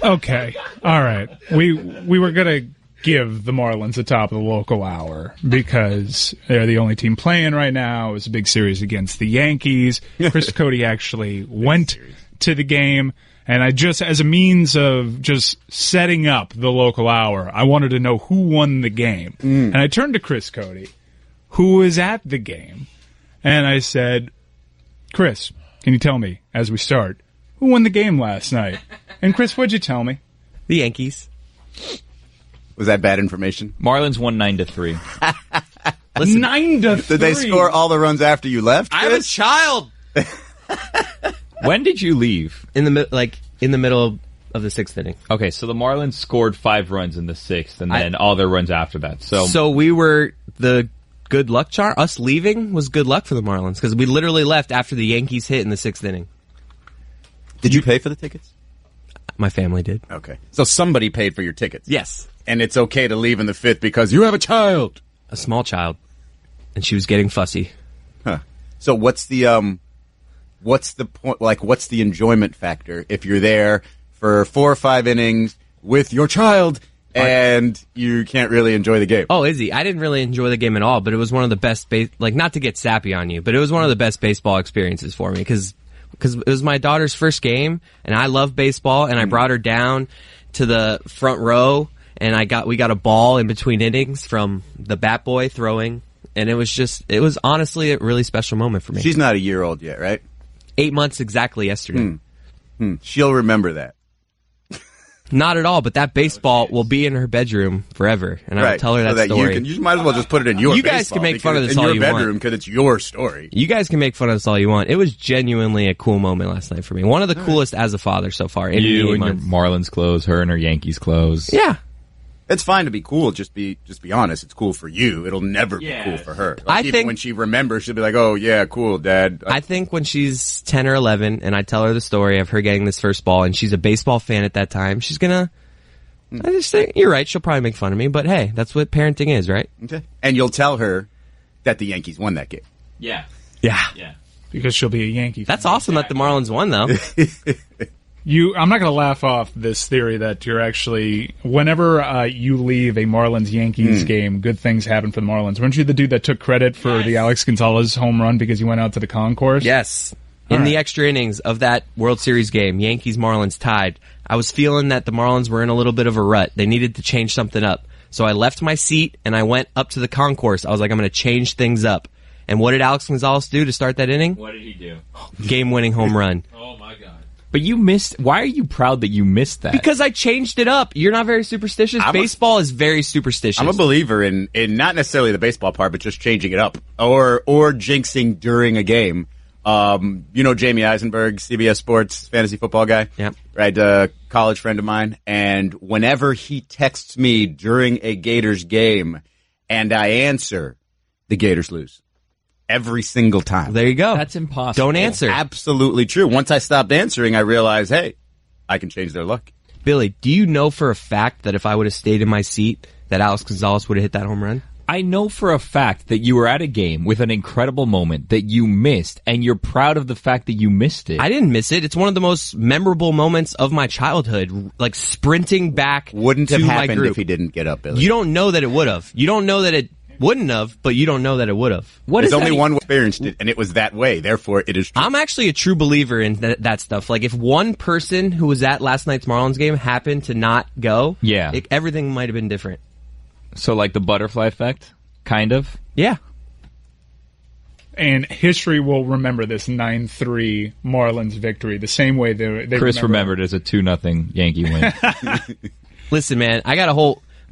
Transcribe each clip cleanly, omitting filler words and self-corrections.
Okay. All right. We were going to give the Marlins the top of the local hour because they're the only team playing right now. It was a big series against the Yankees. Chris Cody actually went to the game. And I just, as a means of just setting up the local hour, I wanted to know who won the game. And I turned to Chris Cody, who was at the game, and I said, Chris, can you tell me, as we start, who won the game last night? And Chris, what'd you tell me? The Yankees. Was that bad information? Marlins won 9-3. Listen, 9-3. Did they score all the runs after you left, Chris? I have a child. When did you leave? In the middle of the sixth inning. Okay, so the Marlins scored 5 runs in the sixth, and then all their runs after that. So we were the good luck charm. Us leaving was good luck for the Marlins because we literally left after the Yankees hit in the sixth inning. Did you pay for the tickets? My family did. Okay. So somebody paid for your tickets. Yes. And it's okay to leave in the fifth because you have a child. A small child. And she was getting fussy. Huh. So what's the point? Like, what's the enjoyment factor if you're there for 4 or 5 innings with your child and you can't really enjoy the game? Oh, Izzy, I didn't really enjoy the game at all, but it was one of the best, not to get sappy on you, but it was one of the best baseball experiences for me because it was my daughter's first game, and I love baseball, and I brought her down to the front row, and we got a ball in between innings from the bat boy throwing, and it was honestly a really special moment for me. She's not a year old yet, right? 8 months exactly yesterday. She'll remember that. Not at all, but that baseball will be in her bedroom forever, and I'll tell her that story. You might as well just put it in your You guys can make fun of this all you want. in your bedroom because it's your story. You guys can make fun of this all you want. It was genuinely a cool moment last night for me. One of the coolest as a father so far. You and your Marlins clothes, her and her Yankees clothes. Yeah. It's fine to be cool. Just be honest. It's cool for you. It'll never be cool for her. Like, even when she remembers, she'll be like, "Oh yeah, cool, Dad." I think when she's 10 or 11, and I tell her the story of her getting this first ball, and she's a baseball fan at that time, she's gonna. I just think you're right. She'll probably make fun of me, but hey, that's what parenting is, right? Okay. And you'll tell her that the Yankees won that game. Yeah. Because she'll be a Yankee fan. That's awesome that the Marlins won, though. I'm not going to laugh off this theory that you're actually, whenever you leave a Marlins-Yankees game, good things happen for the Marlins. Weren't you the dude that took credit for the Alex Gonzalez home run because you went out to the concourse? Yes. In the extra innings of that World Series game, Yankees-Marlins tied, I was feeling that the Marlins were in a little bit of a rut. They needed to change something up. So I left my seat and I went up to the concourse. I was like, I'm going to change things up. And what did Alex Gonzalez do to start that inning? What did he do? Game-winning home run. Oh, my God. But you missed... Why are you proud that you missed that? Because I changed it up. You're not very superstitious. Baseball is very superstitious. I'm a believer in not necessarily the baseball part, but just changing it up. Or jinxing during a game. You know Jamie Eisenberg, CBS Sports fantasy football guy? Yep. Right, college friend of mine. And whenever he texts me during a Gators game and I answer, the Gators lose. Every single time. There you go. That's impossible. Don't answer. Absolutely true. Once I stopped answering, I realized, hey, I can change their luck. Billy, do you know for a fact that if I would have stayed in my seat, that Alex Gonzalez would have hit that home run? I know for a fact that you were at a game with an incredible moment that you missed, and you're proud of the fact that you missed it. I didn't miss it. It's one of the most memorable moments of my childhood, like sprinting back Wouldn't to have my happened group. if he didn't get up, Billy. You don't know that it would have. You don't know that it wouldn't have, but you don't know that it would have. There's only one experienced it, and it was that way. Therefore, it is true. I'm actually a true believer in that stuff. Like, if one person who was at last night's Marlins game happened to not go, everything might have been different. So, like the butterfly effect? Kind of? Yeah. And history will remember this 9-3 Marlins victory the same way they Chris remembered it as a 2-0 Yankee win. Listen, man,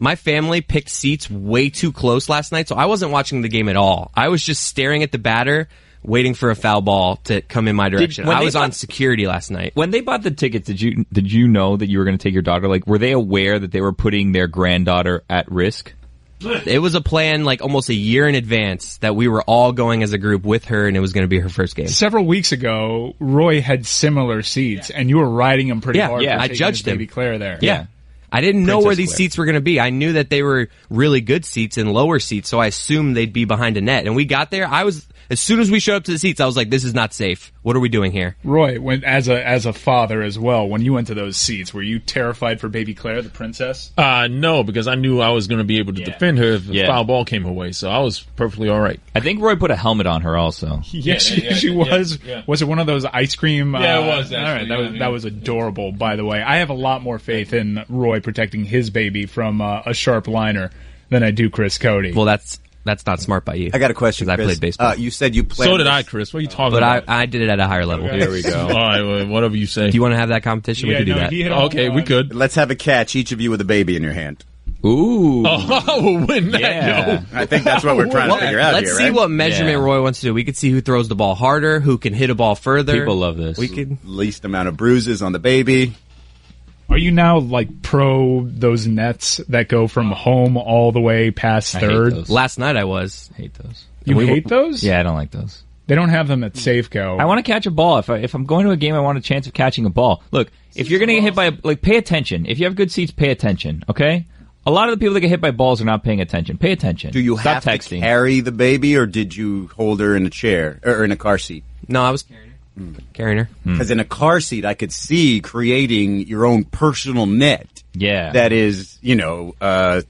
my family picked seats way too close last night, so I wasn't watching the game at all. I was just staring at the batter, waiting for a foul ball to come in my direction. I was on security last night. When they bought the tickets, did you know that you were going to take your daughter? Like, were they aware that they were putting their granddaughter at risk? It was a plan like almost a year in advance that we were all going as a group with her, and it was going to be her first game. Several weeks ago, Roy had similar seats, and you were riding him pretty hard. Yeah, I judged him. Baby Claire there. Yeah. I didn't know where these seats were going to be. I knew that they were really good seats and lower seats, so I assumed they'd be behind a net. And we got there. As soon as we showed up to the seats, I was like, this is not safe. What are we doing here? Roy, when as a father as well, when you went to those seats, were you terrified for baby Claire, the princess? No, because I knew I was going to be able to defend her if a foul ball came her way, so I was perfectly all right. I think Roy put a helmet on her also. Yes, she was. Yeah. Was it one of those ice cream? Yeah, it was. Actually, all right, that was adorable. By the way, I have a lot more faith in Roy protecting his baby from a sharp liner than I do Chris Cody. Well, that's not smart by you. I got a question, Chris. I played baseball. You said you played. So did I, Chris. What are you talking about? But I did it at a higher level. There we go. All right, well, whatever you say. Do you want to have that competition? We can do that. Okay, we could. Let's have a catch, each of you with a baby in your hand. Ooh. Oh, we'll win that, Yeah. I think that's what we're trying to figure out Let's here, see right? what measurement Roy wants to do. We could see who throws the ball harder, who can hit a ball further. People love this. We could. Least amount of bruises on the baby. Are you now like pro those nets that go from home all the way past I hate third? those. Last night I was. Hate those. You hate those? Yeah, I don't like those. They don't have them at Safeco. I want to catch a ball. If I'm going to a game, I want a chance of catching a ball. Look, if you're going to get hit by, pay attention. If you have good seats, pay attention, okay? A lot of the people that get hit by balls are not paying attention. Pay attention. Do you Stop have texting. to carry the baby, or did you hold her in a chair or in a car seat? No, I was carrying her. Because in a car seat, I could see creating your own personal net. Yeah. That is,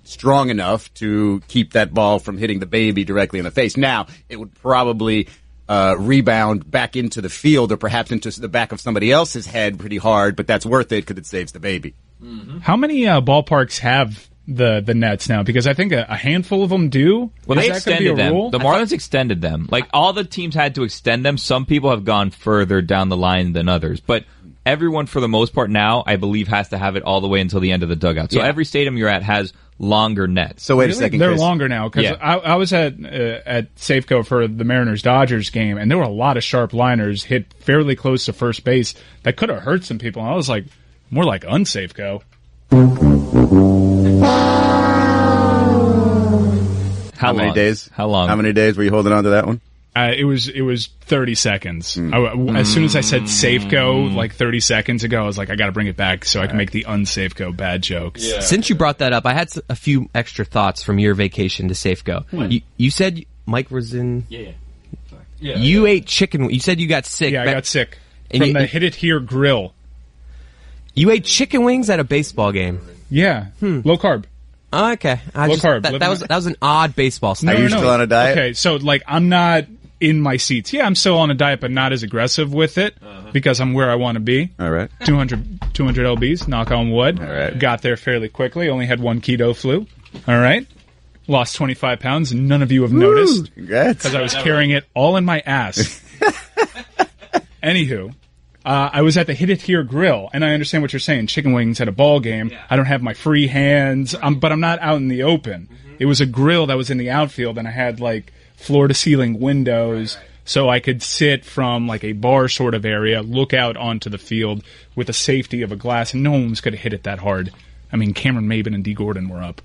strong enough to keep that ball from hitting the baby directly in the face. Now, it would probably rebound back into the field or perhaps into the back of somebody else's head pretty hard, but that's worth it because it saves the baby. How many ballparks have the nets now? Because I think a handful of them do. Well, Is they that gonna be a extended them. rule? The Marlins extended them. Like, all the teams had to extend them. Some people have gone further down the line than others. But everyone, for the most part now, I believe, has to have it all the way until the end of the dugout. So every stadium you're at has longer nets. So wait Really? a second, They're Chris. longer now because I was at Safeco for the Mariners-Dodgers game, and there were a lot of sharp liners hit fairly close to first base that could have hurt some people. And I was like, more like unsafeco. How many days? How long? How many days were you holding on to that one? It was 30 seconds. As soon as I said Safeco, like 30 seconds ago, I was like, I got to bring it back so I can make the unsafeco bad jokes. Yeah. Since you brought that up, I had a few extra thoughts from your vacation to Safeco. You said Mike was in. Yeah. You ate chicken. You said you got sick. Yeah, I got sick And from you- the Hit It Here grill. You ate chicken wings at a baseball game. Yeah, low carb. Oh, okay. Low carb. That was an odd baseball style. Are you still on a diet? Okay, so like I'm not in my seats. Yeah, I'm still on a diet, but not as aggressive with it because I'm where I want to be. All right. 200 lbs, knock on wood. All right. Got there fairly quickly. Only had one keto flu. All right. Lost 25 pounds. None of you have noticed Congrats. because I was carrying it all in my ass. Anywho, I was at the Hit It Here grill, and I understand what you're saying. Chicken wings at a ball game. I don't have my free hands, but I'm not out in the open. It was a grill that was in the outfield, and I had like floor-to-ceiling windows, so I could sit from like a bar sort of area, look out onto the field with the safety of a glass, and no one was going to hit it that hard. I mean, Cameron Maben and D. Gordon were up.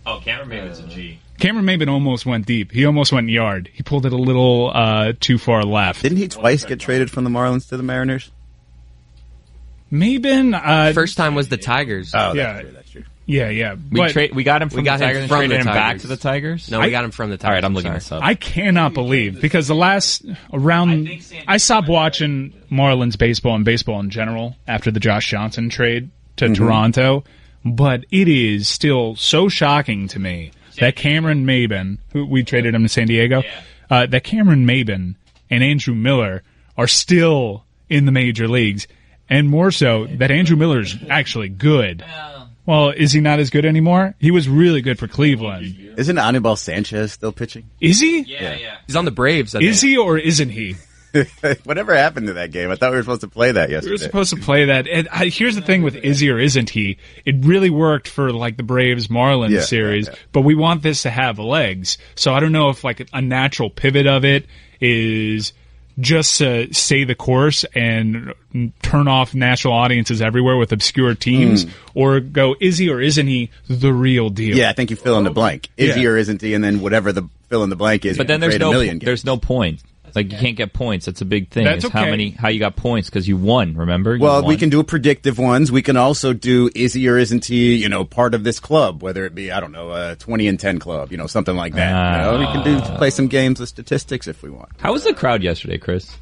Oh, Cameron Maben's a G. Cameron Maben almost went deep. He almost went yard. He pulled it a little too far left. Didn't he twice get traded from the Marlins to the Mariners? Maben, First time was the Tigers. Oh, Yeah. That's true. yeah. We got him from got the him Tigers and from traded the him back Tigers. to the Tigers? No, we got him from the Tigers. All right, I'm looking sorry. this up. I cannot believe because the last around I stopped watching Marlins baseball and baseball in general after the Josh Johnson trade to Toronto, but it is still so shocking to me that Cameron Maben, who we traded him to San Diego, that Cameron Maben and Andrew Miller are still in the major leagues, and more so that Andrew Miller's actually good. Well, is he not as good anymore? He was really good for Cleveland. Isn't Anibal Sanchez still pitching? Is he? Yeah. He's on the Braves. I Is think. he or isn't he? Whatever happened to that game? I thought we were supposed to play that We yesterday. were supposed to play that. And here's the thing with Izzy or isn't he? It really worked for like the Braves Marlins series, but we want this to have legs. So I don't know if like a natural pivot of it is just stay the course and turn off national audiences everywhere with obscure teams, or go Izzy or isn't he the real deal? Yeah, I think you fill in the blank. Is he Yeah. or isn't he? And then whatever the fill in the blank is. But then you can there's trade a million games. no point. Like, you can't get points. That's a big thing. That's It's okay. how you got points, because you won, remember? You Well, we won. can do predictive ones. We can also do is he or isn't he, part of this club, whether it be, I don't know, a 20 and 10 club, something like that. We can play some games with statistics if we want. How was the crowd yesterday, Chris?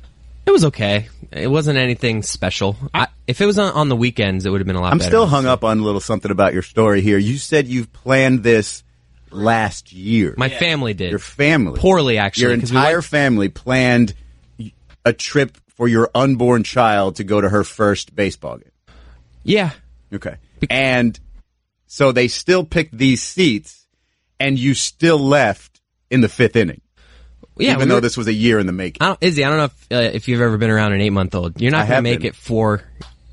It was okay. It wasn't anything special. If it was on the weekends, it would have been a lot I'm better. still hung up on a little something about your story here. You said you've planned this last year. My family did. Your family. Poorly, actually. Your 'cause we entire went- family planned a trip for your unborn child to go to her first baseball game. Yeah. Okay. And so they still picked these seats, and you still left in the 5th inning. Yeah, even though this was a year in the making. Izzy, I don't know if you've ever been around an 8-month-old. You're not going to make it 4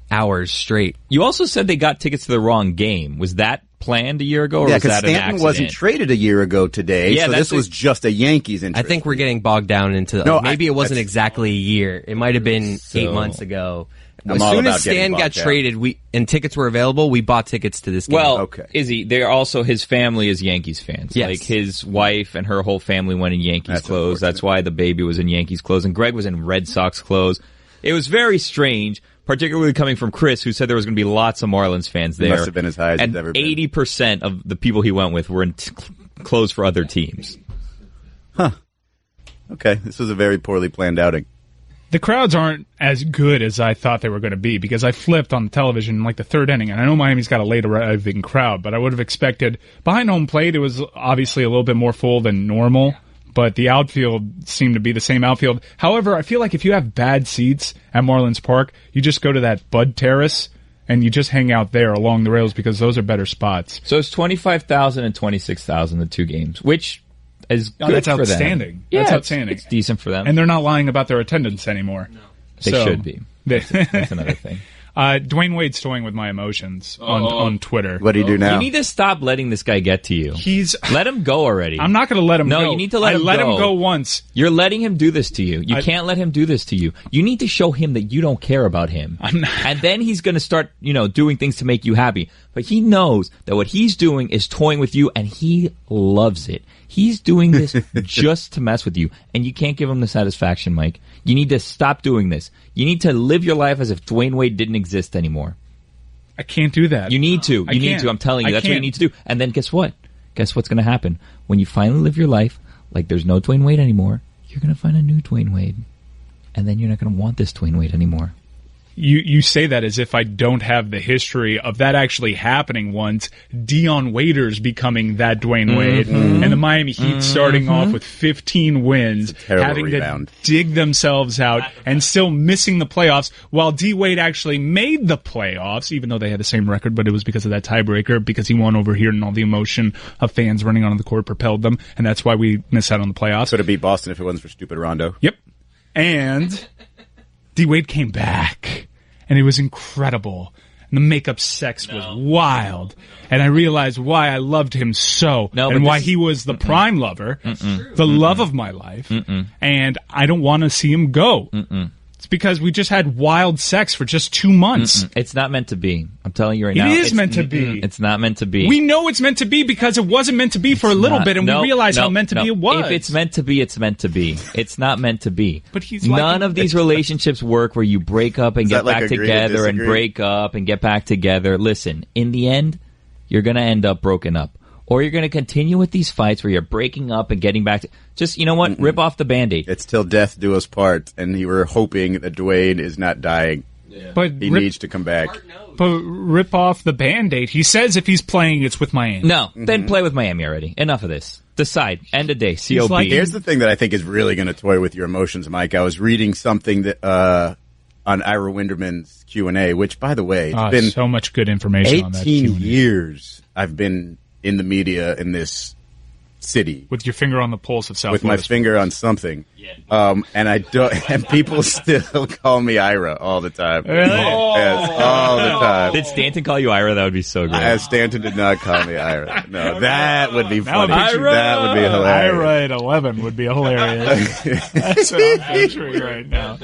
hours straight. You also said they got tickets to the wrong game. Was that planned a year ago, or was because that an Stanton accident? wasn't traded a year ago today, Yeah, so this was just a Yankees interest. I think we're getting bogged down into maybe it wasn't exactly a year. It might have been 8 months ago. I'm As all soon about as Stan getting got bogged down. traded, and tickets were available, we bought tickets to this game. Well, Okay. Izzy, they're also, his family is Yankees fans. Yes. Like, his wife and her whole family went in Yankees That's clothes. unfortunate. That's why the baby was in Yankees clothes, and Greg was in Red Sox clothes. It was very strange, particularly coming from Chris, who said there was going to be lots of Marlins fans there. Must have been as high as and it's ever been. 80% of the people he went with were in clothes for other teams. Okay, this was a very poorly planned outing. The crowds aren't as good as I thought they were going to be because I flipped on the television in like the 3rd inning, and I know Miami's got a late arriving crowd, but I would have expected behind home plate it was obviously a little bit more full than normal, but the outfield seemed to be the same outfield. However, I feel like if you have bad seats at Marlins Park, you just go to that Bud Terrace and you just hang out there along the rails because those are better spots. So it's 25,000 and 26,000 the 2 games, which is good that's for them. outstanding. Yeah, That's it's- outstanding. It's decent for them. And they're not lying about their attendance anymore. No. They should be. That's another thing. Dwayne Wade's toying with my emotions on Twitter. What do you do now? You need to stop letting this guy get to you. Let him go already. I'm not going to let him go. No, you need to let him go. I let him go once. You're letting him do this to you. You can't let him do this to you. You need to show him that you don't care about him. And then he's going to start, doing things to make you happy. But he knows that what he's doing is toying with you, and he loves it. He's doing this just to mess with you, and you can't give him the satisfaction, Mike. You need to stop doing this. You need to live your life as if Dwayne Wade didn't exist anymore. I can't do that. You need to. You need can't. to. I'm telling you. I That's what you can't. need to do. And then guess what? Guess what's going to happen? When you finally live your life like there's no Dwayne Wade anymore, you're going to find a new Dwayne Wade. And then you're not going to want this Dwayne Wade anymore. You say that as if I don't have the history of that actually happening once. Dion Waiters becoming that Dwayne Wade, and the Miami Heat starting off with 15 wins, having rebound. to dig themselves out, and still missing the playoffs, while D. Wade actually made the playoffs, even though they had the same record, but it was because of that tiebreaker, because he won over here, and all the emotion of fans running onto the court propelled them, and that's why we missed out on the playoffs. Could have beat Boston if it wasn't for stupid Rondo. Yep. And D. Wade came back, and it was incredible. And the makeup sex was wild. And I realized why I loved him so, and why he was the prime lover, the love of my life. And I don't want to see him go. It's because we just had wild sex for just 2 months. It's not meant to be. I'm telling you right now. It is meant to be. It's not meant to be. We know it's meant to be because it wasn't meant to be for a little bit, and we realized how meant to be it was. If it's meant to be, it's meant to be. It's not meant to be. But he's None of these relationships work where you break up and Is get that like back agree to together and disagree? break up and get back together. Listen, in the end, you're going to end up broken up. Or you're going to continue with these fights where you're breaking up and getting back to... Just, you know what? Rip off the Band-Aid. It's till death do us part, and you were hoping that Dwayne is not dying. But He needs to come back. But rip off the Band-Aid. He says if he's playing, it's with Miami. No, then play with Miami already. Enough of this. Decide. End of day. COB. like- Here's the thing that I think is really going to toy with your emotions, Mike. I was reading something that on Ira Winderman's Q&A, which, by the way, it's been so much good information on that. 18 Q&A. years I've been in the media in this city. With your finger on the pulse of Southwest. With my finger on something. And I don't, and people still call me Ira all the time. Really? Yes, all the time. Did Stanton call you Ira? That would be so great. Stanton did not call me Ira. No, that would be Now funny. Ira! That would be hilarious. Ira at 11 would be hilarious. That's what I'm picturing right now.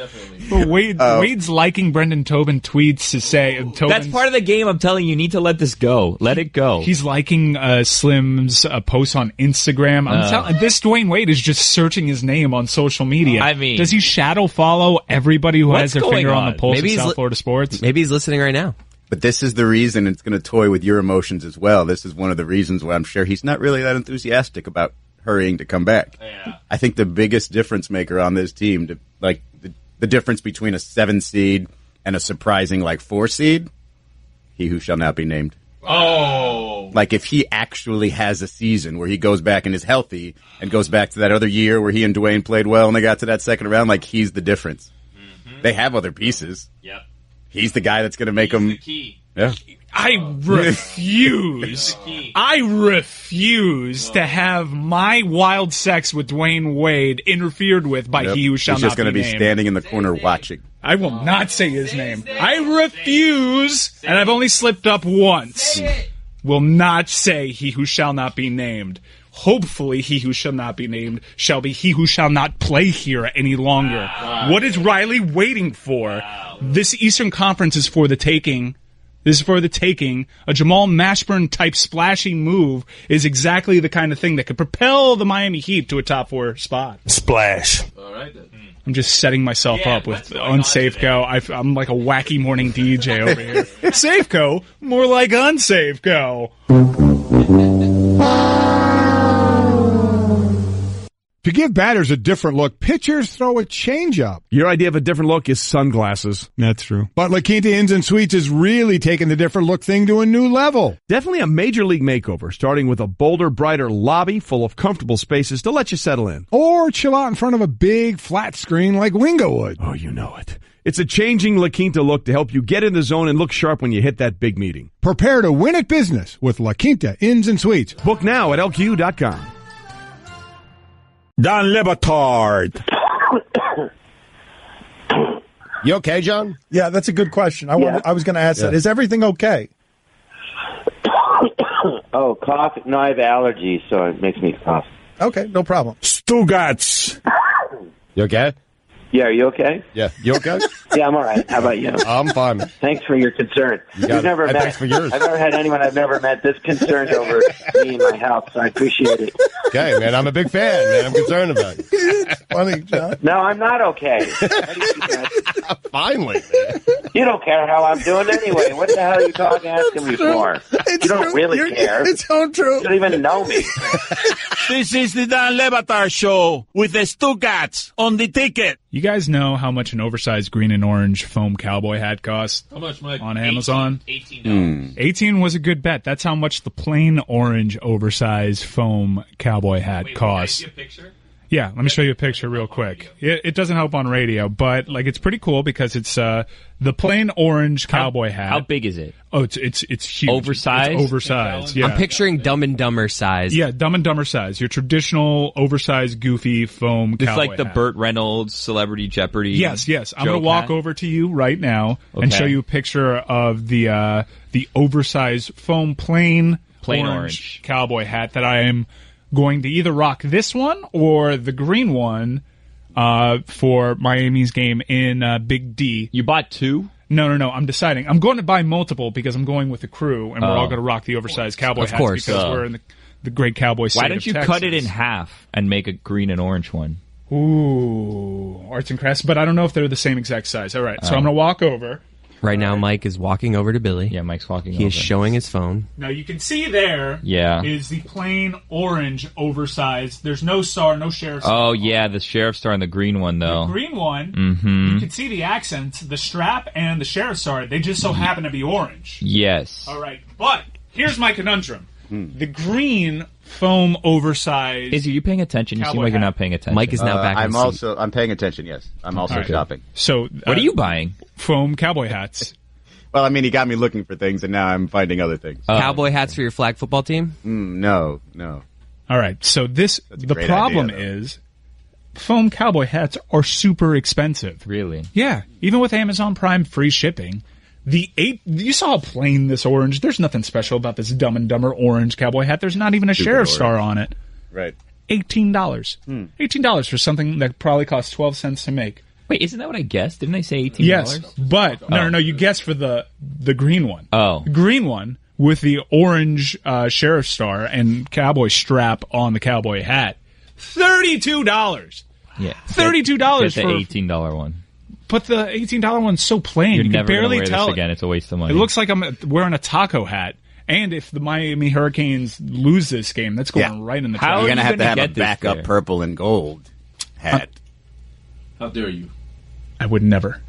But Wade's liking Brendan Tobin tweets to say... That's part of the game. I'm telling you, you need to let this go. Let it go. He's liking Slim's post on Instagram. I'm telling this Dwayne Wade is just searching his name on social social media. I mean, does he shadow follow everybody who has their finger on the pulse of South Florida sports? Maybe he's listening right now. But this is the reason it's going to toy with your emotions as well. This is one of the reasons why I'm sure he's not really that enthusiastic about hurrying to come back. Yeah. I think the biggest difference maker on this team, the difference between a 7 seed and a surprising 4 seed, he who shall not be named. Oh. Like if he actually has a season where he goes back and is healthy and goes back to that other year where he and Dwayne played well and they got to that second round, he's the difference. Mm-hmm. They have other pieces. Yep. He's the guy that's going to make them. The key. Yeah. I refuse. To have my wild sex with Dwayne Wade interfered with by he who shall He's not just going to be named. standing in the corner watching. I will not say his name. I refuse, and I've only slipped up once. Will not say he who shall not be named. Hopefully, he who shall not be named shall be he who shall not play here any longer. Wow. What is Riley waiting for? Wow. This Eastern Conference is for the taking. This is for the taking. A Jamal Mashburn-type splashing move is exactly the kind of thing that could propel the Miami Heat to a top 4 spot. Splash. All right, then. I'm just setting myself up with Unsafeco. I'm like a wacky morning DJ over here. Safeco? More like Unsafeco. To give batters a different look, pitchers throw a changeup. Your idea of a different look is sunglasses. That's true. But La Quinta Inns and Suites is really taking the different look thing to a new level. Definitely a major league makeover, starting with a bolder, brighter lobby full of comfortable spaces to let you settle in. Or chill out in front of a big flat screen like Wingo would. Oh, you know it. It's a changing La Quinta look to help you get in the zone and look sharp when you hit that big meeting. Prepare to win at business with La Quinta Inns and Suites. Book now at LQ.com. Don Batard. You okay, John? Yeah, that's a good question. I was going to ask that. Is everything okay? Oh, cough. No, I have allergies, so it makes me cough. Okay, no problem. Stugotz. You okay? Yeah, are you okay? Yeah, you okay? Yeah, I'm all right. How about you? I'm fine. Thanks for your concern. Thanks for yours. I've never had anyone I've never met this concerned over me and my health, so I appreciate it. Okay, man, I'm a big fan, man. I'm concerned about you. It's funny, John. No, I'm not okay. Finally. You don't care how I'm doing anyway. What the hell are you asking me for? You don't really care. It's untrue. You don't even know me. This is the Dan Le Batard Show with the Stugotz on the ticket. You guys know how much an oversized green and orange foam cowboy hat costs? How much, Mike? On Amazon? $18. 18 was a good bet. That's how much the plain orange oversized foam cowboy hat costs. Can I see a picture? Yeah, let me show you a picture real quick. It doesn't help on radio, but it's pretty cool because it's the plain orange cowboy hat. How big is it? Oh, it's huge. Oversized? It's oversized. Yeah. I'm picturing Dumb and Dumber size. Yeah, Dumb and Dumber size. Your traditional oversized goofy foam It's cowboy like the hat. Burt Reynolds Celebrity Jeopardy. Yes. I'm going to walk over to you right now and Okay. show you a picture of the oversized foam plain orange cowboy hat that I am going to either rock this one or the green one for Miami's game in Big D. You bought 2? No. I'm deciding. I'm going to buy multiple because I'm going with the crew, and we're all going to rock the oversized cowboy hats because we're in the great cowboy state Why don't of you Texas. cut it in half and make a green and orange one? Ooh, arts and crafts, but I don't know if they're the same exact size. All right, so I'm going to walk over. Right now, Mike is walking over to Billy. Yeah, Mike's walking over. He is showing his phone. Now you can see there Yeah. is the plain orange oversized. There's no star, no sheriff's star. Oh, yeah, the sheriff's star and the green one, though. The green one, Mm-hmm. you can see the accents, the strap and the sheriff's star. They just so happen to be orange. Yes. All right, but here's my conundrum. The green foam oversized. Izzy, are you paying attention? You seem Cowboy like you're hat. not paying attention. Mike is now back in seat. I'm paying attention, yes. I'm also right. shopping. So What are you buying? Foam cowboy hats. Well, I mean, he got me looking for things, and now I'm finding other things. Cowboy hats for your flag football team? No. All right, so the great problem idea, though. is foam cowboy hats are super expensive. Really? Yeah, even with Amazon Prime free shipping. You saw how plain this orange. There's nothing special about this Dumb and Dumber orange cowboy hat. There's not even a sheriff's star on it. Right. $18. $18 for something that probably costs 12 cents to make. Wait, isn't that what I guessed? Didn't I say $18? Yes, but no, you guessed for the green one. Oh. The green one with the orange sheriff's star and cowboy strap on the cowboy hat. $32. Yeah, $32 Get the for $18 one. But the $18 one's so plain. You're you never can barely wear tell this again. It's a waste of money. It looks like I'm wearing a taco hat. And if the Miami Hurricanes lose this game, that's going right in the trash. You're going to have a get this backup there? purple and gold hat. How dare you? I would never.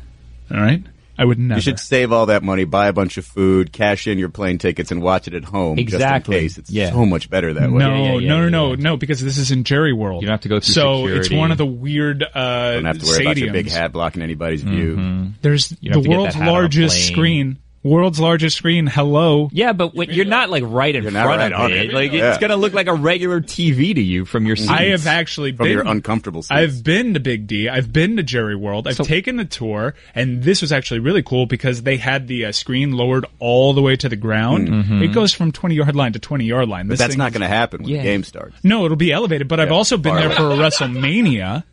All right? I would never. You should save all that money, buy a bunch of food, cash in your plane tickets, and watch it at home. Exactly. Just in case. It's so much better that way. No, because this is in Jerry World. You don't have to go through So security. it's one of the weird You don't have to worry about your big stadiums. hat blocking anybody's view. There's You don't the have to get world's that hat on a largest plane. screen. World's largest screen. Hello. Yeah, but you're not like right in You're not front right of on it. it. Like Yeah. it's gonna look like a regular TV to you from your seats. I have actually From been your uncomfortable seats. I've been to Big D. I've been to Jerry World. I've taken the tour, and this was actually really cool because they had the screen lowered all the way to the ground. It goes from 20-yard line to 20-yard line. But that's not going to happen when the game starts. No, it'll be elevated. But I've also been there for a WrestleMania,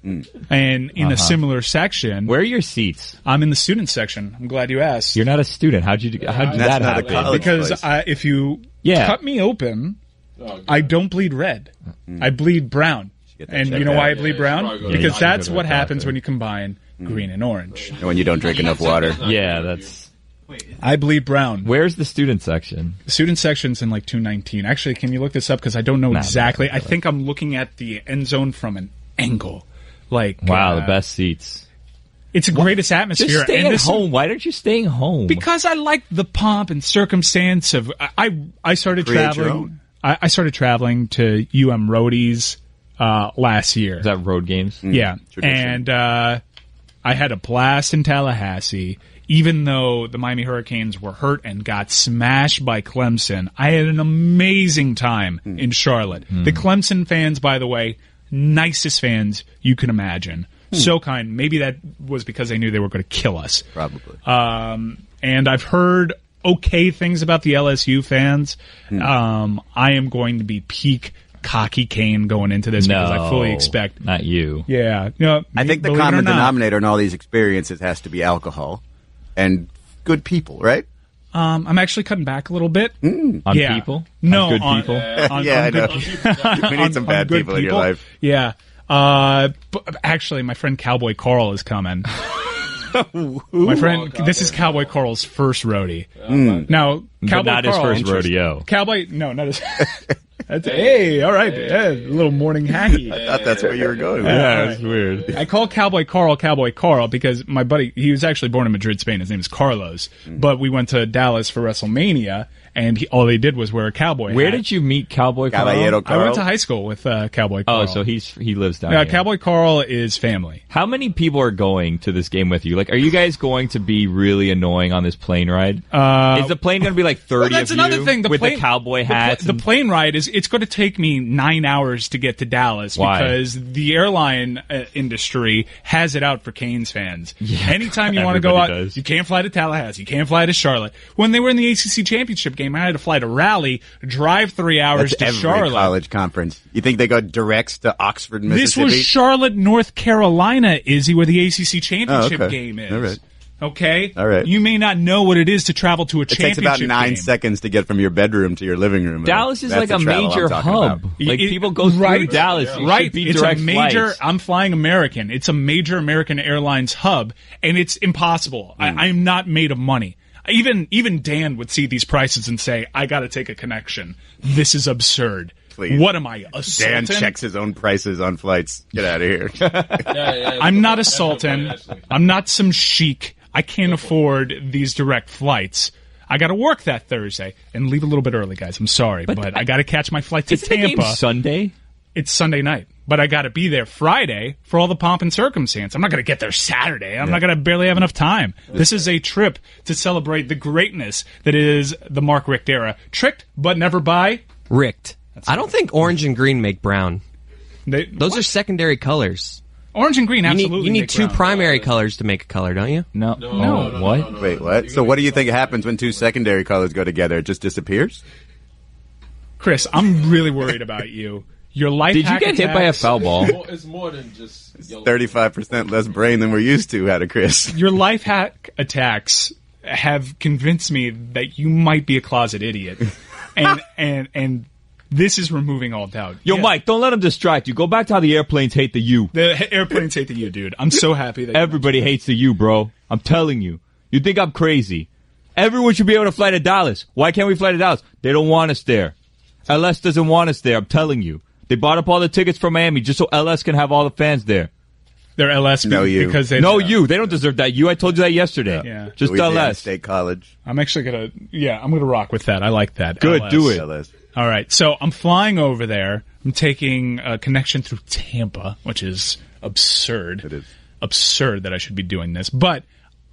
and in a similar section. Where are your seats? I'm in the student section. I'm glad you asked. You're not a student. How'd that not a happen? college Because place. if you cut me open, I don't bleed red. I bleed brown. Get that And checked you know out. why I bleed brown? probably Because should that's go to what a happens doctor. when you combine green and orange. And when you don't drink enough water. Yeah, that's. I bleed brown. Where's the student section? The student section's in like 219. Actually, can you look this up? Because I don't know exactly. no. I think I'm looking at the end zone from an angle. Like Wow, the best seats. It's the greatest atmosphere. Just stay and at this- home. Why aren't you staying home? Because I like the pomp and circumstance of. I started Create your traveling. own. I started traveling to UM Roadies last year. Is that road games? Yeah, Tradition. and I had a blast in Tallahassee. Even though the Miami Hurricanes were hurt and got smashed by Clemson, I had an amazing time in Charlotte. The Clemson fans, by the way, nicest fans you can imagine. So kind. Maybe that was because they knew they were going to kill us. Probably. And I've heard okay things about the LSU fans. I am going to be peak cocky Kane going into this because I fully expect. Not you. Yeah. You know, I think the believe it or common not. denominator in all these experiences has to be alcohol and good people, right? I'm actually cutting back a little bit. On Yeah. people? No, On good on- people? on Yeah, I good know. pe- We need some bad good people in your life. Yeah. But actually, my friend Cowboy Carl is coming. My friend, this is Cowboy Carl's first roadie. Now, Cowboy not his Carl, first rodeo. Cowboy, no, not his. Hey, all right, yeah, a little morning hacky. I thought that's where you were going with Yeah, that. it's weird. I call Cowboy Carl because my buddy, he was actually born in Madrid, Spain. His name is Carlos. But we went to Dallas for WrestleMania, and all they did was wear a cowboy Where hat. did you meet Cowboy Carl? Caballero I Carl. went to high school with Cowboy Carl. Oh, so he lives down Yeah, here. Cowboy Carl is family. How many people are going to this game with you? Like, are you guys going to be really annoying on this plane ride? Is the plane going to be like 30 Well, that's of another you thing. with the cowboy hats? The plane ride it's going to take me 9 hours to get to Dallas Why? because the airline industry has it out for Canes fans. Yeah, Anytime you want to go out, everybody does. you can't fly to Tallahassee, you can't fly to Charlotte. When they were in the ACC championship game, I had to fly to Raleigh, drive 3 hours That's to every Charlotte. college conference. You think they go directs to Oxford, This Mississippi? was Charlotte, North Carolina, Izzy, where the ACC championship okay. game is. All right. Okay? All right. You may not know what it is to travel to a It takes championship about 9 game. seconds to get from your bedroom to your living room. Dallas is That's like the a travel major I'm talking hub. about. Like, people go through Dallas. It Right. should be It's direct a major, flights. I'm flying American. It's a major American Airlines hub, and it's impossible. I'm not made of money. Even Dan would see these prices and say, I got to take a connection. This is absurd. Please. What am I, a Dan sultan? checks his own prices on flights. Get out of here. I'm not a sultan. I'm not some sheik. I can't afford these direct flights. I got to work that Thursday and leave a little bit early, guys. I'm sorry, but I got to catch my flight to Isn't the game Tampa. Sunday? It's Sunday night, but I got to be there Friday for all the pomp and circumstance. I'm not going to get there Saturday. I'm not going to barely have enough time. This is a trip to celebrate the greatness that is the Mark Richt era. Tricked, but never by. Richt. I don't think orange and green make brown. Those What? are secondary colors. Orange and green, absolutely. You need make two brown. primary colors to make a color, don't you? No. What? Wait, what? So what do you think happens when two secondary colors go together? It just disappears? Chris, I'm really worried about you. Your life Did you hack get hit by a attacks- foul ball? It's more than just yellow. 35% less brain than we're used to out of Chris. Your life hack attacks have convinced me that you might be a closet idiot. And This is removing all doubt. Yo, Mike, don't let him distract you. Go back to how the airplanes hate the U. The airplanes hate the U, dude. I'm so happy that everybody hates the U, bro. I'm telling you. You think I'm crazy? Everyone should be able to fly to Dallas. Why can't we fly to Dallas? They don't want us there. LS doesn't want us there. I'm telling you. They bought up all the tickets from Miami just so LS can have all the fans there. They're LS because they you. They don't deserve that. I told you that yesterday. Yeah. Just Louisiana LS. State College. I'm actually I'm gonna rock with that. I like that. Good, LS. do it. LS. All right, so I'm flying over there. I'm taking a connection through Tampa, which is absurd. It is absurd that I should be doing this, but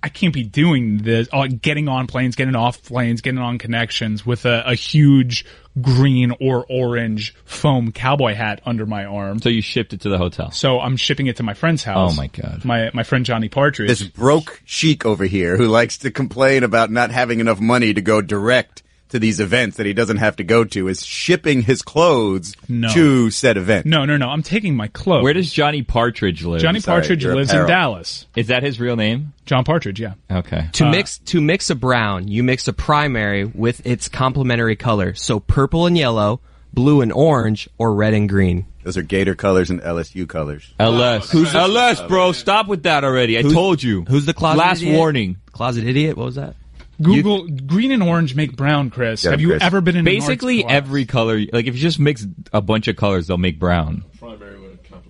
I can't be doing this. Getting on planes, getting off planes, getting on connections with a huge green or orange foam cowboy hat under my arm. So you shipped it to the hotel. So I'm shipping it to my friend's house. Oh my God. My friend Johnny Partridge. This broke chic over here who likes to complain about not having enough money to go direct to these events that he doesn't have to go to is shipping his clothes to said event. No. I'm taking my clothes. Where does Johnny Partridge live? Johnny Partridge lives in Dallas. Is that his real name? John Partridge, yeah. Okay. To mix a brown, you mix a primary with its complementary color. So purple and yellow, blue and orange, or red and green. Those are Gator colors and LSU colors. LS. Who's LS, bro? Stop with that already. I told you. Who's the closet Last idiot? warning. Closet idiot? What was that? Google green and orange make brown, Chris. Have you ever been in basically an arts class? every color? Like if you just mix a bunch of colors, they'll make brown.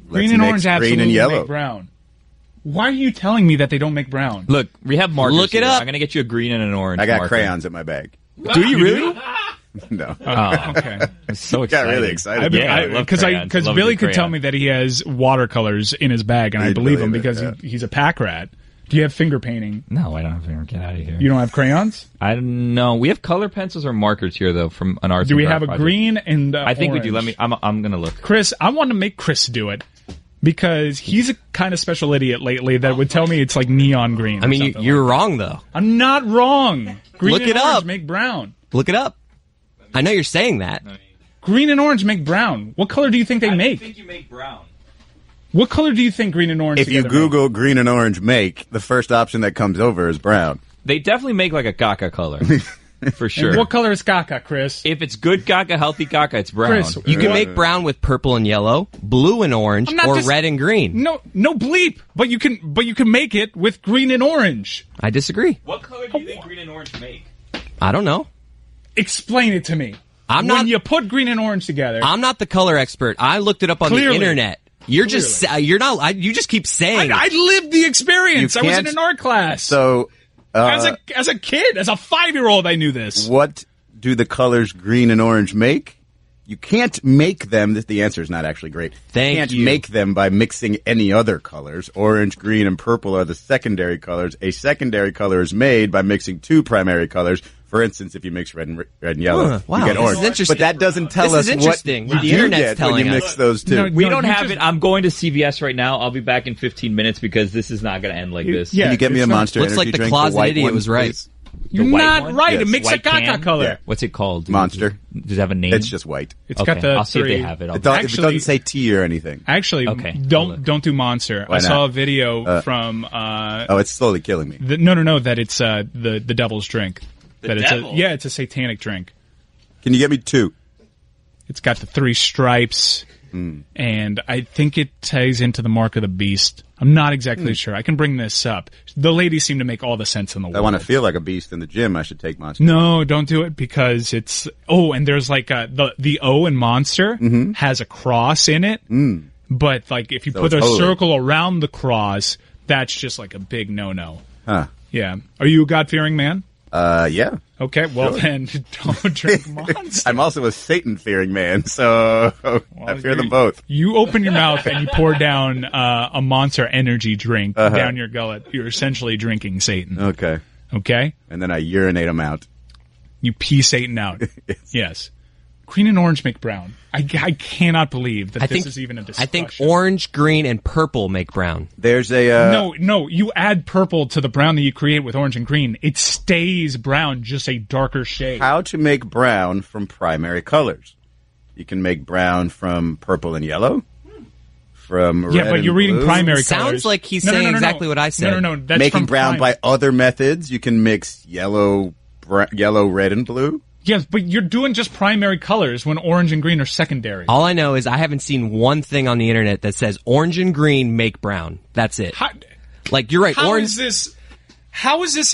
Green and orange absolutely green and yellow. make brown. Why are you telling me that they don't make brown? Look, we have markers. Look it here. up. I'm gonna get you a green and an orange. I got marker. crayons in my bag. Do you really? No. Oh, okay. I'm so Got excited. really excited. Because Billy could tell me that he has watercolors in his bag, and I believe him because he's a pack rat. Do you have finger painting? No, I don't have finger. Get out of here. You don't have crayons? I don't know. We have color pencils or markers here, though, from an arts. Do we and have a craft project. green and I think orange? we do. Let me. I'm gonna look. Chris, I want to make Chris do it because he's a kind of special idiot lately that would tell me it's like neon green. I mean, you're wrong, though. I'm not wrong. Green Look and it orange up. make brown. Look it up. I know you're saying that. Green and orange make brown. What color do you think they make? I think you make brown. What color do you think green and orange If you together Google green and orange make, the first option that comes over is brown. They definitely make like a caca color, for make? sure. And what color is caca, Chris? If it's good caca, healthy caca, it's brown. Chris, You can make brown with purple and yellow, blue and orange, I'm not or just- red and green. No bleep. But you can make it with green and orange. I disagree. What color do you think green and orange make? I don't know. Explain it to me. I'm when not. you put green and orange together. I'm not the color expert. I looked it up on Clearly. the internet. You're just. You're not. You just keep saying. I lived the experience. You I was in can't- an art class. So, as a kid, as a 5-year-old, I knew this. what do the colors green and orange make? You can't make them. The answer is not actually great. Thank you can't you. make them by mixing any other colors. Orange, green, and purple are the secondary colors. A secondary color is made by mixing two primary colors. For instance, if you mix red and yellow, Wow, you get this orange. is interesting. But that doesn't tell This us is what interesting. you The do internet's get when telling you us. mix those two. No, We don't you have just- it. I'm going to CVS right now. I'll be back in 15 minutes because this is not going to end like this. Yeah. Can you get me a it's not- Monster Looks Energy like the drink? closet white idiot one, was right. please? You're white not one? right. Yes. It makes a White caca can? color. Yeah. What's it called? Monster. Does it have a name? It's just white. It's okay. got the I'll see if three. they have it. I'll It doesn't, Actually- it doesn't say tea or anything. Actually, Okay, I'll don't do Monster. Why I saw not? a video from Oh, it's slowly killing me. no, that it's the devil's drink. That it's devil? it's a satanic drink. Can you get me two? It's got the 3 stripes, and I think it ties into the mark of the beast. I'm not exactly sure. I can bring this up. The ladies seem to make all the sense in the world. I want to feel like a beast in the gym. I should take Monster. No, don't do it because it's and there's like the O in Monster has a cross in it, but like if you So put a it's holy. circle around the cross, that's just like a big no. Huh. Yeah, are you a God-fearing man? Yeah. Okay, well then don't drink Monster. I'm also a Satan-fearing man, so I fear them both. You open your mouth and you pour down a Monster energy drink down your gullet. You're essentially drinking Satan. Okay. Okay? And then I urinate them out. You pee Satan out. Yes. Green and orange make brown. I cannot believe that this is even a discussion. I think orange, green, and purple make brown. There's a... No, you add purple to the brown that you create with orange and green. It stays brown, just a darker shade. How to make brown from primary colors. You can make brown from purple and yellow. From red Yeah, but you're and reading blue. primary Sounds colors. like he's saying exactly what I said. No, that's Making from brown prime. by other methods. You can mix yellow, red, and blue. Yes, but you're doing just primary colors when orange and green are secondary. All I know is I haven't seen one thing on the internet that says orange and green make brown. That's it. You're right. How is this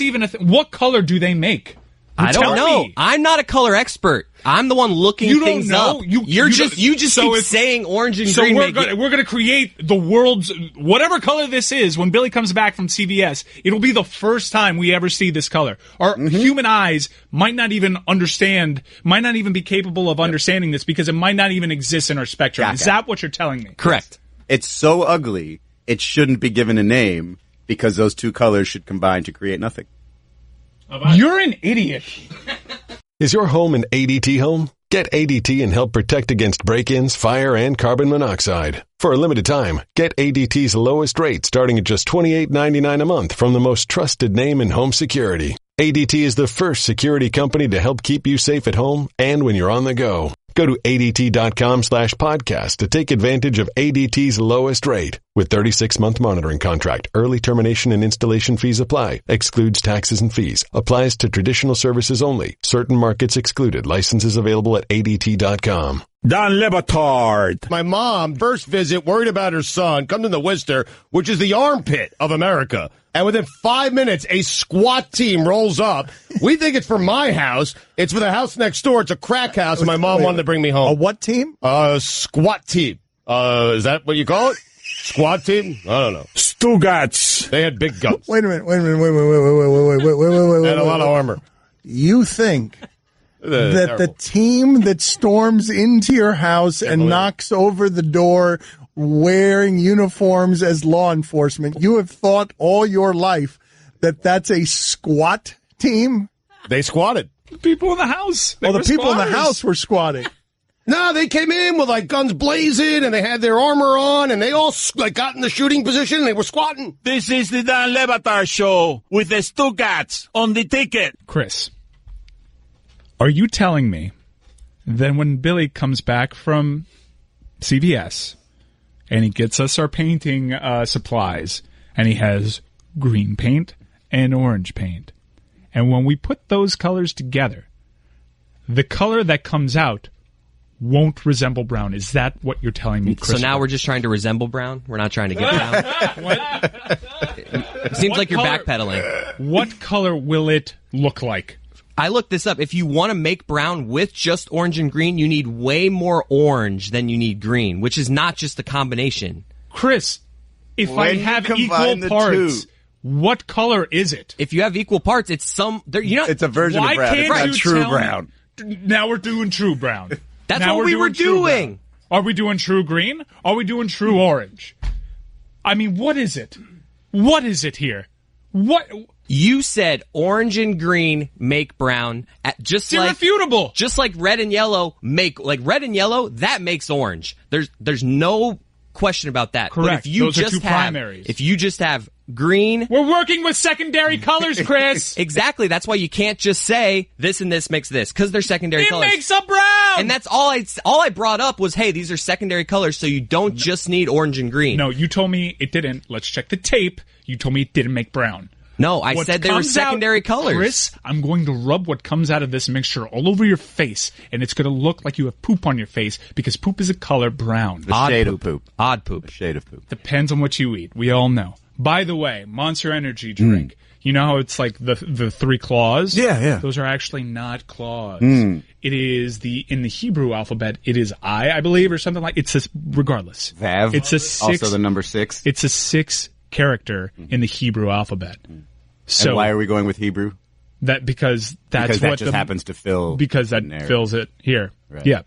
even a thing? What color do they make? I don't know. I'm not a color expert. I'm the one looking things up. You just keep saying orange and green. So we're gonna create the world's whatever color this is. When Billy comes back from CVS, it'll be the first time we ever see this color. Our human eyes might not even be capable of understanding this because it might not even exist in our spectrum. Is that what you're telling me? Correct. It's so ugly, it shouldn't be given a name because those two colors should combine to create nothing. You're an idiot. Is your home an ADT home? Get ADT and help protect against break-ins, fire, and carbon monoxide. For a limited time, get ADT's lowest rate starting at just $28.99 a month from the most trusted name in home security. ADT is the first security company to help keep you safe at home and when you're on the go. Go to ADT.com/podcast to take advantage of ADT's lowest rate. With 36-month monitoring contract, early termination and installation fees apply. Excludes taxes and fees. Applies to traditional services only. Certain markets excluded. Licenses available at ADT.com. Don Le Batard. My mom, first visit, worried about her son, comes in the Worcester, which is the armpit of America. And within 5 minutes, a SWAT team rolls up. We think it's for my house. It's for the house next door. It's a crack house, and my mom wanted to bring me home. A what team? SWAT team. Is that what you call it? Squad team? I don't know. Stugotz. They had big guns. Wait a minute. They had a lot of armor. You think that the team that storms into your house and knocks over the door wearing uniforms as law enforcement, you have thought all your life that that's a SWAT team? They squatted. The people in the house. The people in the house were squatting. No, they came in with guns blazing and they had their armor on and they all got in the shooting position and they were squatting. This is the Dan Le Batard Show with the Stugotz on the ticket. Chris, are you telling me that when Billy comes back from CVS and he gets us our painting supplies and he has green paint and orange paint, and when we put those colors together, the color that comes out won't resemble brown? Is that what you're telling me, Chris? So now we're just trying to resemble brown? We're not trying to get brown? It seems like you're backpedaling. What color will it look like? I looked this up. If you want to make brown with just orange and green, you need way more orange than you need green, which is not just the combination. Chris, if I have equal parts, what color is it? If you have equal parts, it's it's a version of brown. It's not true brown. Now we're doing true brown. That's what we were doing. Are we doing true green? Are we doing true orange? I mean, what is it? What is it here? What? You said orange and green make brown. It's irrefutable. Just like red and yellow that makes orange. There's no question about that. Correct. But if you Those are two primaries. If you just have green, we're working with secondary colors, Chris. Exactly. That's why you can't just say this and this makes this, because they're secondary colors. It makes a brown. And that's all I brought up was, hey, these are secondary colors, so you don't just need orange and green. No, you told me it didn't. Let's check the tape. You told me it didn't make brown. No, I said they were secondary colors. Chris, I'm going to rub what comes out of this mixture all over your face, and it's going to look like you have poop on your face, because poop is a color brown. A shade of poop. Odd poop. A shade of poop. Depends on what you eat. We all know. By the way, Monster Energy drink. You know how it's like the three claws? Yeah. Those are actually not claws. It is in the Hebrew alphabet, it is I believe, or something like it's regardless. Vav. It's a 6. Also the number 6. It's a 6 character in the Hebrew alphabet. So and why are we going with Hebrew? Because that just happens to fill. Because that fills it here. Right. Yeah.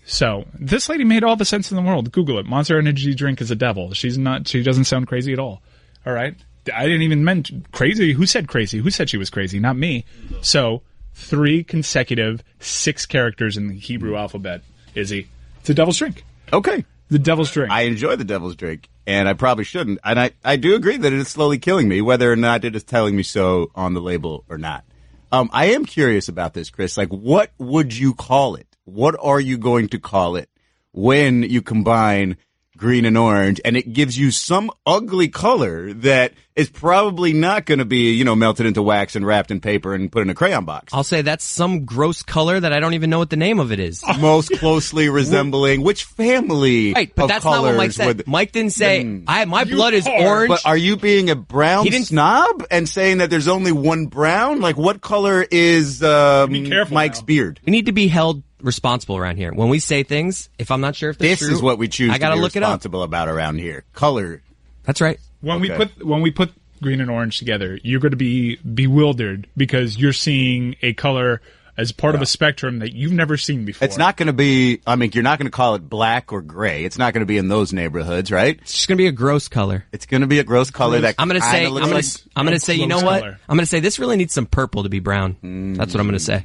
So this lady made all the sense in the world. Google it. Monster Energy drink is a devil. She doesn't sound crazy at all. All right. I didn't even mention crazy. Who said crazy? Who said she was crazy? Not me. So 3 consecutive 6 characters in the Hebrew alphabet. Izzy, it's a devil's drink. Okay. The devil's drink. I enjoy the devil's drink, and I probably shouldn't. And I do agree that it is slowly killing me, whether or not it is telling me so on the label or not. I am curious about this, Chris. Like, what would you call it? What are you going to call it when you combine green and orange, and it gives you some ugly color that is probably not going to be, melted into wax and wrapped in paper and put in a crayon box. I'll say that's some gross color that I don't even know what the name of it is. Most closely resembling which family right, but of that's colors not what Mike said. Mike didn't say, my blood is orange. But are you being a brown snob and saying that there's only one brown? Like, what color is Mike's beard? We need to be held responsible around here. When we say things, if I'm not sure if they're true, this is what we choose I gotta to be look responsible about around here. Color. That's right. When we put green and orange together, you're going to be bewildered because you're seeing a color as part of a spectrum that you've never seen before. It's not going to be, you're not going to call it black or gray. It's not going to be in those neighborhoods, right? It's just going to be a gross color. It's going to be a gross color that I'm going to say, you know what? Color. I'm going to say this really needs some purple to be brown. That's what I'm going to say.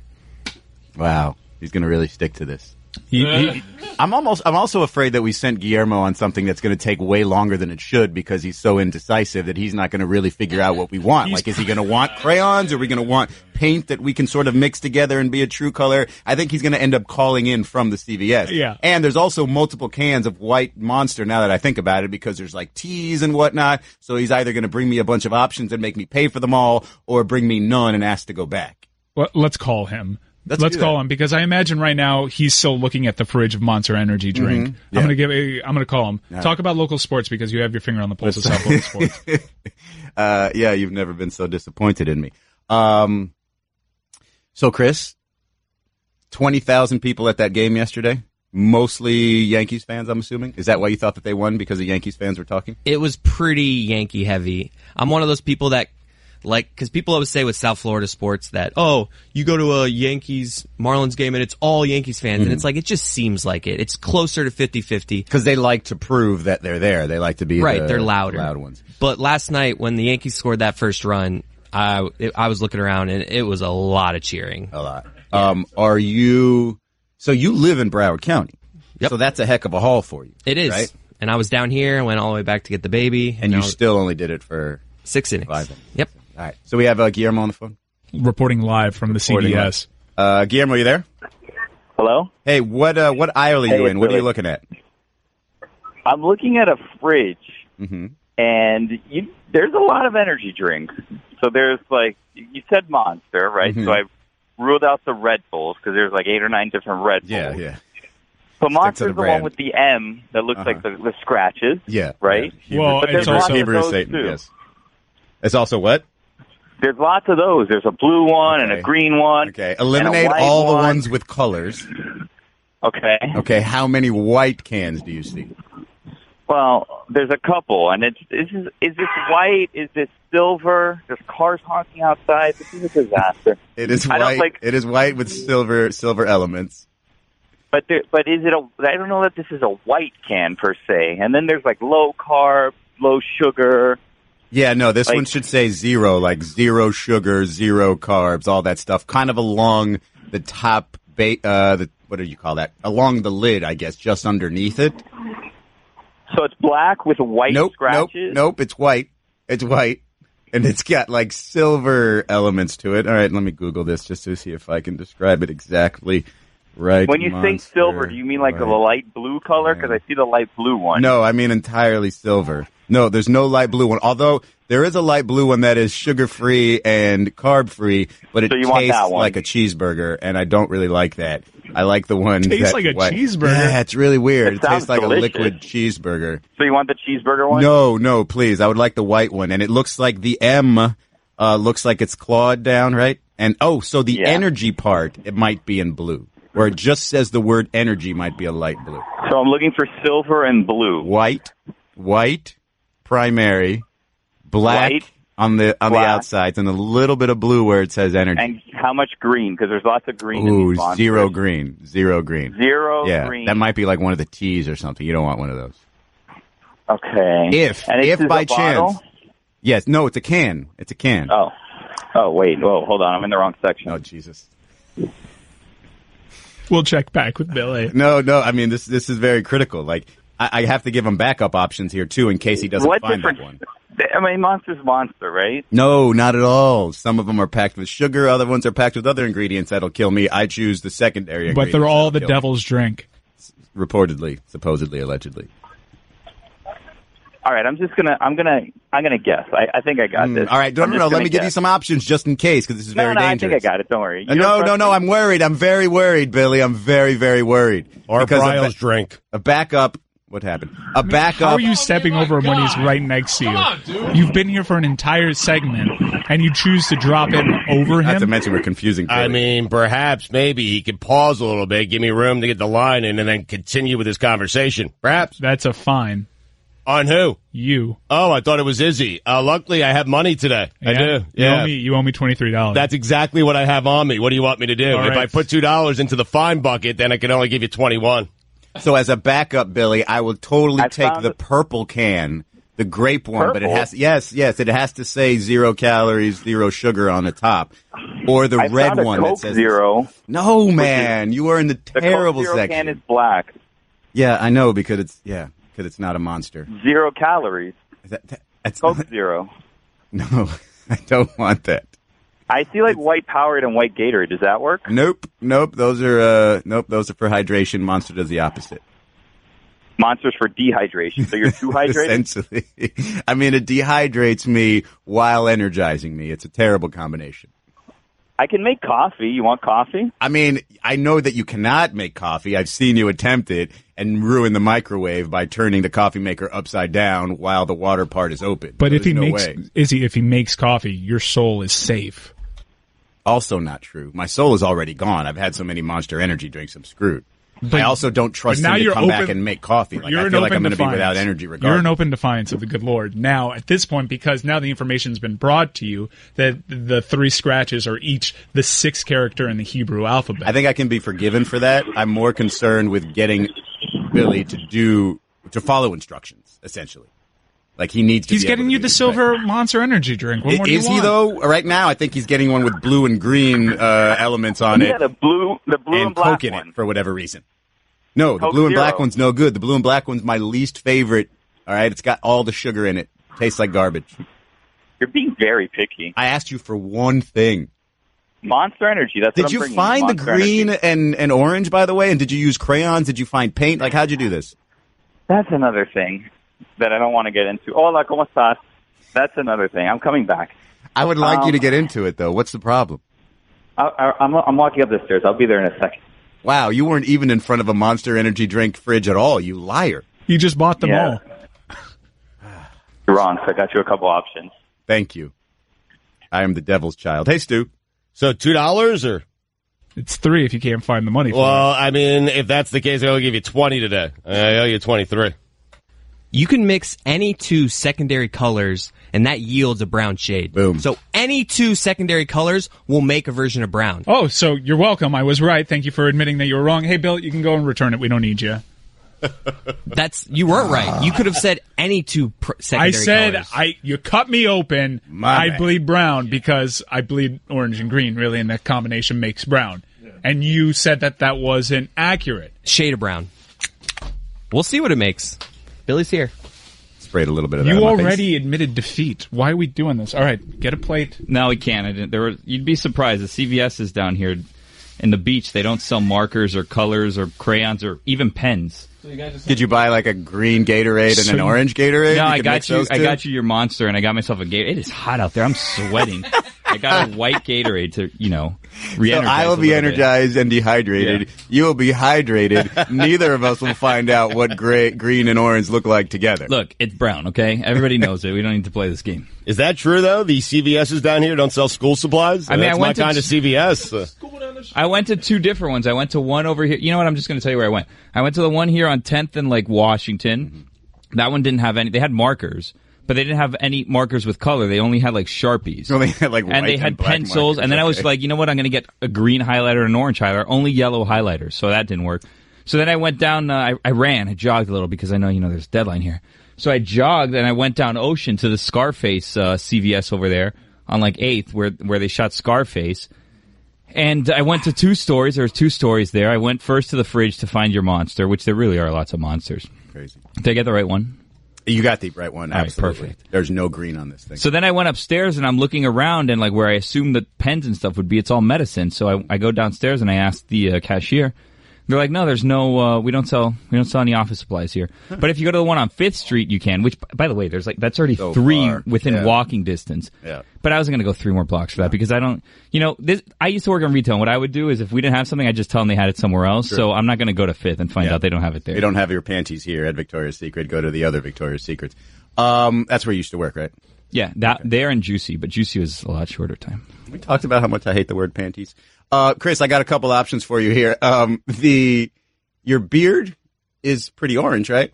Wow. He's going to really stick to this. I'm also afraid that we sent Guillermo on something that's going to take way longer than it should because he's so indecisive that he's not going to really figure out what we want. Like, is he going to want crayons? Or are we going to want paint that we can sort of mix together and be a true color? I think he's going to end up calling in from the CVS. Yeah. And there's also multiple cans of White Monster now that I think about it because there's like teas and whatnot. So he's either going to bring me a bunch of options and make me pay for them all or bring me none and ask to go back. Well, let's call him. Let's call him because I imagine right now he's still looking at the fridge of Monster Energy drink. Mm-hmm. Yeah. I'm going to call him. Yeah. Talk about local sports because you have your finger on the pulse of South local sports. Yeah, you've never been so disappointed in me. So Chris, 20,000 people at that game yesterday. Mostly Yankees fans, I'm assuming. Is that why you thought that they won because the Yankees fans were talking? It was pretty Yankee heavy. I'm one of those people that because people always say with South Florida sports that, you go to a Yankees Marlins game and it's all Yankees fans. And it's like, it just seems like it. It's closer to 50-50. Because they like to prove that they're there. They like to be they're louder. Loud ones. But last night when the Yankees scored that first run, I was looking around and it was a lot of cheering. A lot. Yeah. So you live in Broward County. Yep. So that's a heck of a haul for you. It is. Right? And I was down here and went all the way back to get the baby. And you still only did it for 6 innings. 5 innings. Yep. All right. So we have Guillermo on the phone. Reporting live from the CVS. Guillermo, you there? Hello? Hey, what aisle are you in? What are you looking at? I'm looking at a fridge, Mm-hmm. and there's a lot of energy drinks. So there's you said Monster, right? Mm-hmm. So I ruled out the Red Bulls because there's 8 or 9 different Red Bulls. Yeah. But Monster's the one with the M that looks like the scratches. Yeah. Right? Yeah. Well, but there's also Hebrew Satan, too. yes. It's also what? There's lots of those. There's a blue one and a green one. Okay. Eliminate all the ones with colors. Okay. Okay. How many white cans do you see? Well, there's a couple, and is this white? Is this silver? There's cars honking outside. This is a disaster. It is white. It is white with silver elements. But is it I don't know that this is a white can per se. And then there's low carb, low sugar. Yeah, no, this one should say 0, like 0 sugar, 0 carbs, all that stuff, kind of along the top, what do you call that? Along the lid, I guess, just underneath it. So it's black with white scratches? Nope, it's white. It's white. And it's got silver elements to it. All right, let me Google this just to see if I can describe it exactly right. When you say silver, do you mean the light blue color? Because I see the light blue one. No, I mean entirely silver. No, there's no light blue one. Although there is a light blue one that is sugar-free and carb-free, but it tastes like a cheeseburger, and I don't really like that. I like the one tastes like a cheeseburger. Yeah, it's really weird. It tastes like delicious. a liquid cheeseburger. So you want the cheeseburger one? No, please. I would like the white one, and it looks like the M looks like it's clawed down, right? And so the energy part, it might be in blue. Where it just says the word energy might be a light blue. So I'm looking for silver and blue. White, primary, black on the outsides, and a little bit of blue where it says energy. And how much green? Because there's lots of green. Ooh, in these monsters. zero green. Zero green. Green. That might be like one of the teas or something. You don't want one of those. Okay. If by chance. Yes, no, it's a can. It's a can. Oh, wait. Whoa, hold on. I'm in the wrong section. Oh, Jesus. We'll check back with Billy. No. I mean, this is very critical. I have to give him backup options here too in case he doesn't find that one. I mean, Monster's Monster, right? No, not at all. Some of them are packed with sugar. Other ones are packed with other ingredients that'll kill me. I choose the secondary ingredients. But they're all the devil's drink. Reportedly, supposedly, allegedly. All right, I'm gonna guess. I think I got this. All right, no. Let me give you some options just in case, because this is very dangerous. I think I got it. Don't worry. No. I'm worried. I'm very worried, Billy. I'm very, very worried. Or Bryle's drink. A backup. What happened? A backup. How are you stepping over him when he's right next to you? on, dude. You've been here for an entire segment, and you choose to drop in over him? Not to mention we're confusing Billy. I mean, perhaps, maybe he could pause a little bit, give me room to get the line in, and then continue with his conversation. Perhaps. That's a fine. On who? You. Oh, I thought it was Izzy. Luckily, I have money today. Yeah? I do. Yeah. You owe me $23. That's exactly what I have on me. What do you want me to do? All If right. I put $2 into the fine bucket, then I can only give you 21. So as a backup, Billy, I will totally take the purple can, the grape one, but it has it has to say 0 calories, 0 sugar on the top, or the red one Coke that says 0. No, man, you are in the terrible Coke Zero section. can is black. Yeah, I know because it's not a Monster. 0 calories. That's Coke Zero. No, I don't want that. I see like white Powerade and white Gatorade. Does that work? Nope. Those are for hydration. Monster does the opposite. Monster's for dehydration. So you're too hydrated? Essentially. I mean, it dehydrates me while energizing me. It's a terrible combination. I can make coffee. You want coffee? I mean, I know that you cannot make coffee. I've seen you attempt it and ruin the microwave by turning the coffee maker upside down while the water part is open. But if he way. if he makes coffee, your soul is safe. Also not true. My soul is already gone. I've had so many Monster Energy drinks, I'm screwed. I also don't trust him to come back and make coffee. Like, I feel like I'm going to be without energy regardless. You're an open defiance of the good Lord. Now, at this point, because now the information's been brought to you that the 3 scratches are each the 6th character in the Hebrew alphabet. I think I can be forgiven for that. I'm more concerned with getting Billy to follow instructions, essentially. Like, he needs to He's getting you the silver Monster Energy drink. What more do you Is he, want? though? Right now, I think he's getting one with blue and green elements on it. Yeah, the blue and black Coke in one. it, for whatever reason. No, the Coke blue and Zero. black one's no good. The blue and black one's my least favorite. All right, it's got all the sugar in it. Tastes like garbage. You're being very picky. I asked you for one thing. Monster Energy. That's what I'm Did you bringing. find the Monster green Energy. and orange, by the way? And did you use crayons? Did you find paint? Like, how'd you do this? That's another thing that I don't want to get into. Hola, ¿cómo estás? That's another thing. I'm coming back. I would like you to get into it, though. What's the problem? I'm walking up the stairs. I'll be there in a second. Wow, you weren't even in front of a Monster Energy drink fridge at all, you liar. You just bought them all. You're wrong, so I got you a couple options. Thank you. I am the devil's child. Hey, Stu. So $2 or? It's 3 if you can't find the money for Well, it. I mean, if that's the case, I'll give you 20 today. I owe you 23. You can mix any 2 secondary colors, and that yields a brown shade. Boom. So any 2 secondary colors will make a version of brown. Oh, so you're welcome. I was right. Thank you for admitting that you were wrong. Hey, Bill, you can go and return it. We don't need you. You weren't right. You could have said any 2 secondary colors. I said, you cut me open. I bleed brown because I bleed orange and green, really, and that combination makes brown. Yeah. And you said that wasn't accurate. Shade of brown. We'll see what it makes. Billy's here. Sprayed a little bit of that You on my already face. admitted defeat. Why are we doing this? All right, get a plate. No, we can't. I didn't. You'd be surprised. The CVS is down here in the beach. They don't sell markers or colors or crayons or even pens. Did you buy like a green Gatorade and an orange Gatorade? No, I could got mix you. those I two? got you your Monster, and I got myself a Gatorade. It is hot out there. I'm sweating. I got a white Gatorade to, re-energize. So I will be energized and dehydrated. Yeah. You will be hydrated. Neither of us will find out what green and orange look like together. Look, it's brown, okay? Everybody knows it. We don't need to play this game. Is that true, though? The CVS's down here don't sell school supplies? I mean, That's I went my kind of CVS. I went to 2 different ones. I went to one over here. You know what? I'm just going to tell you where I went. I went to the one here on 10th and Washington. Mm-hmm. That one didn't have any. They had markers, but they didn't have any markers with color. They only had Sharpies. Only had and they had pencils. Markers. And then I was like, you know what? I'm going to get a green highlighter and an orange highlighter. Only yellow highlighters. So that didn't work. So then I went down. I jogged a little because I know there's a deadline here. So I jogged and I went down Ocean to the Scarface CVS over there on 8th where they shot Scarface. And I went to 2 stores. There was 2 stores there. I went first to the fridge to find your Monster, which there really are lots of monsters. Crazy. Did I get the right one? You got the right one. Absolutely. Right, perfect. There's no green on this thing. So then I went upstairs and I'm looking around and where I assumed the pens and stuff would be, it's all medicine. So I go downstairs and I asked the cashier. They're like, no, there's no, we don't sell any office supplies here. But if you go to the one on 5th Street, you can, which, by the way, there's like, that's already So 3 far. within walking distance. Yeah. But I wasn't going to go 3 more blocks for that because I don't, I used to work in retail, and what I would do is if we didn't have something, I'd just tell them they had it somewhere else. Sure. So I'm not going to go to 5th and find out they don't have it there. They don't have your panties here at Victoria's Secret. Go to the other Victoria's Secrets. That's where you used to work, right? Yeah, there and Juicy, but Juicy was a lot shorter time. We talked about how much I hate the word panties. Chris, I got a couple options for you here. Your beard is pretty orange, right?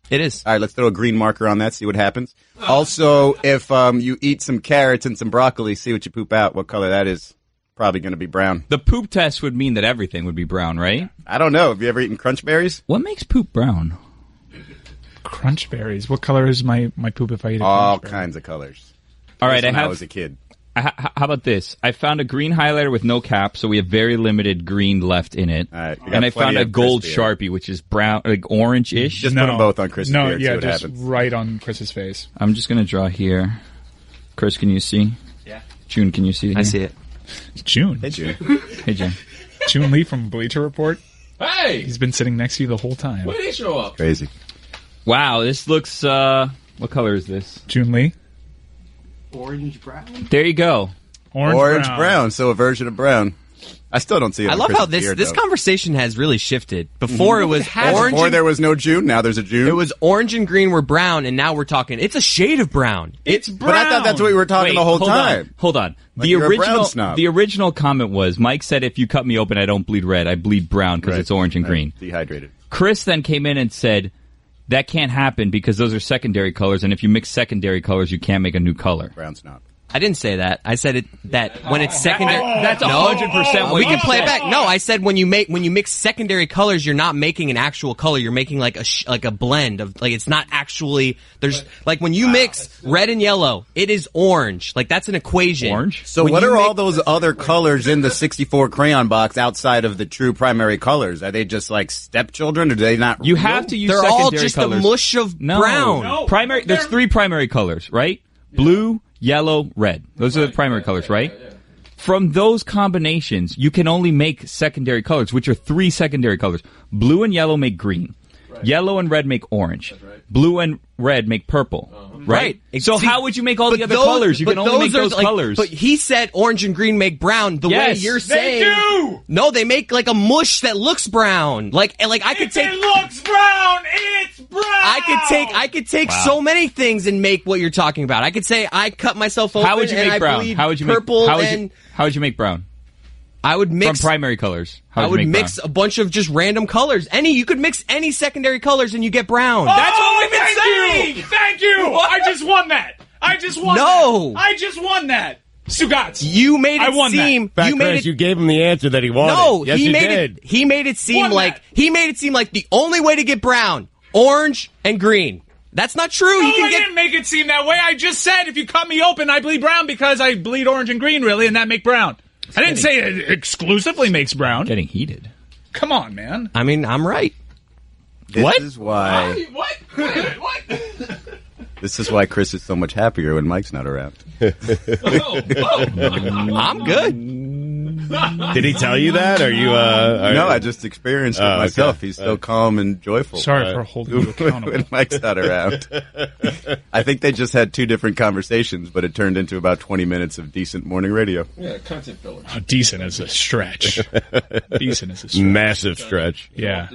It is. All right, let's throw a green marker on that, see what happens. Also, if you eat some carrots and some broccoli, see what you poop out, what color that is. Probably going to be brown. The poop test would mean that everything would be brown, right? I don't know. Have you ever eaten crunch berries? What makes poop brown? Crunch berries. What color is my poop if I eat a All crunch berry? kinds of colors. All right, When I was a kid. How about this? I found a green highlighter with no cap, so we have very limited green left in it. All right, and I found a gold Sharpie, which is brown, like orange-ish. Just put them both on Chris's beard, see what just happens. right on Chris's face. I'm just going to draw here. Chris, can you see? Yeah. June, can you see? I see it. June. Hey, June. Hey, June. June Lee from Bleacher Report. Hey! He's been sitting next to you the whole time. When did he show up? Crazy. Wow, this looks, what color is this? June Lee. Orange brown. There you go. Orange brown, so a version of brown. I still don't see it. I on love Chris's how this beard, this though. conversation has really shifted. Before it was orange. Before there was no June, now there's a June. It was orange and green were brown, and now we're talking. It's a shade of brown. It's brown. But I thought that's what we were talking the whole time. Hold on. Like you're a brown snob. The original comment was, Mike said, if you cut me open, I don't bleed red. I bleed brown because it's orange and green. Dehydrated. Chris then came in and said, that can't happen because those are secondary colors, and if you mix secondary colors, you can't make a new color. Brown snob. I didn't say that. I said that when it's secondary. That's 100% what we you can play it said. back. No, I said when you mix secondary colors, you're not making an actual color. You're making like a blend of like it's not actually there's like when you mix red and yellow, it is orange. Like that's an equation. Orange. So what are all those other colors in the 64 crayon box outside of the true primary colors? Are they just like stepchildren, or do they not? You have to use They're secondary all just colors. a mush of brown. No. Primary. There's 3 primary colors, right? Blue, yellow, red. Those are the primary colors, right? From those combinations, you can only make secondary colors, which are 3 secondary colors. Blue and yellow make green. Yellow and red make orange. Blue and red make purple. Right? So See, how would you make all the but other colors? You but can only make those like, colors. But he said orange and green make brown. The way Yes, you're they saying, do! No, they make like a mush that looks brown. Like I could take. It looks brown. It's brown. I could take so many things and make what you're talking about. I could say I cut myself open. How would you and make I brown? bleed How would you purple make? How would you make brown? I would mix From primary colors. How I would would you make mix brown? a bunch of just random colors. You could mix any secondary colors and you get brown. That's what we've been saying. Thank you! I just won that! I just won No. that! I just won that! Stugotz! You made it I won seem. Fact, You made Chris, it. you gave him the answer that he wanted. No, yes, he you made did. it. He made it seem Won like that. the only way to get brown, orange and green. That's not true. No, You can I get. didn't make it seem that way. I just said if you cut me open, I bleed brown because I bleed orange and green, really, and that make brown. I didn't say it exclusively makes brown. Getting heated. Come on, man. I mean, I'm right. This is why. What? This is why Chris is so much happier when Mike's not around. I'm good. Did he tell you that? Or you? No, I just experienced it Oh, myself. okay. He's so calm and joyful. Sorry for holding you accountable. when Mike's not around. I think they just had 2 different conversations, but it turned into about 20 minutes of decent morning radio. Yeah, content filler. Oh, decent is a stretch. Decent is a stretch. Massive stretch. Yeah.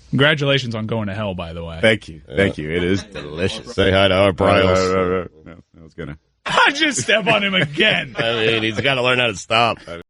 Congratulations on going to hell, by the way. Thank you. Thank you. It is delicious. Say hi to our Bryles. No, I was going to. I just step on him again. I mean, he's got to learn how to stop. I